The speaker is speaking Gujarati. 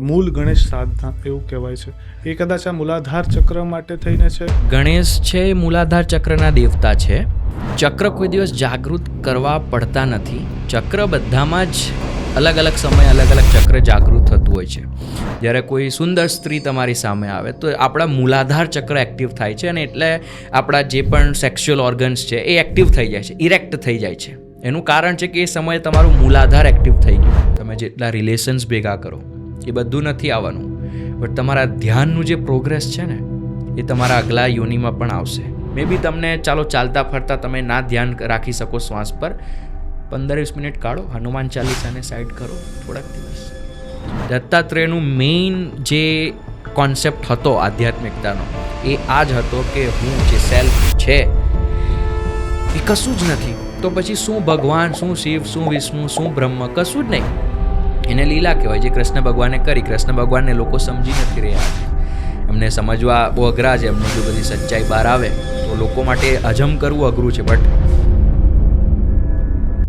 મૂળ ગણેશ સાધના એવું કહેવાય છે. એ કદાચ આ મૂલાધાર ચક્ર માટે થઈને છે. ગણેશ છે મૂલાધાર ચક્રના દેવતા છે. ચક્ર કોઈ દિવસ જાગૃત કરવા પડતા નથી. ચક્ર બધામાં જ અલગ અલગ સમયે અલગ અલગ ચક્ર જાગૃત થતું હોય છે. જ્યારે કોઈ સુંદર સ્ત્રી તમારી સામે આવે તો આપણા મૂલાધાર ચક્ર એક્ટિવ થાય છે અને એટલે આપણા જે પણ સેક્સ્યુઅલ ઓર્ગન્સ છે એ એક્ટિવ થઈ જાય છે, ઇરેક્ટ થઈ જાય છે. એનું કારણ છે કે એ સમયે તમારું મૂલાધાર એક્ટિવ થઈ ગયું. તમે જેટલા રિલેશન્સ ભેગા કરો એ બધું નથી આવવાનું, બટ તમારા ધ્યાનનું જે પ્રોગ્રેસ છે ને એ તમારા આગલા યોનિમાં પણ આવશે. મે બી તમને ચાલો ચાલતા ફરતા તમે ના ધ્યાન રાખી શકો શ્વાસ પર, 15-20 મિનિટ કાઢો, હનુમાન ચાલીસાને સાઈડ કરો થોડાક દિવસ. દત્તાત્રેયનું મેઇન જે કોન્સેપ્ટ હતો આધ્યાત્મિકતાનો એ આ જ હતો કે હું જે સેલ્ફ છે એ કશું જ નથી. તો પછી શું ભગવાન, શું શિવ, શું વિષ્ણુ, શું બ્રહ્મ, કશું જ નહીં. એને લીલા કહેવાય જે કૃષ્ણ ભગવાને કરી. કૃષ્ણ ભગવાનને લોકો સમજી નથી રહ્યા, એમને સમજવા બહુ અઘરા છે. એમની જો બધી સચ્ચાઈ બહાર આવે તો લોકો માટે હજમ કરવું અઘરું છે, બટ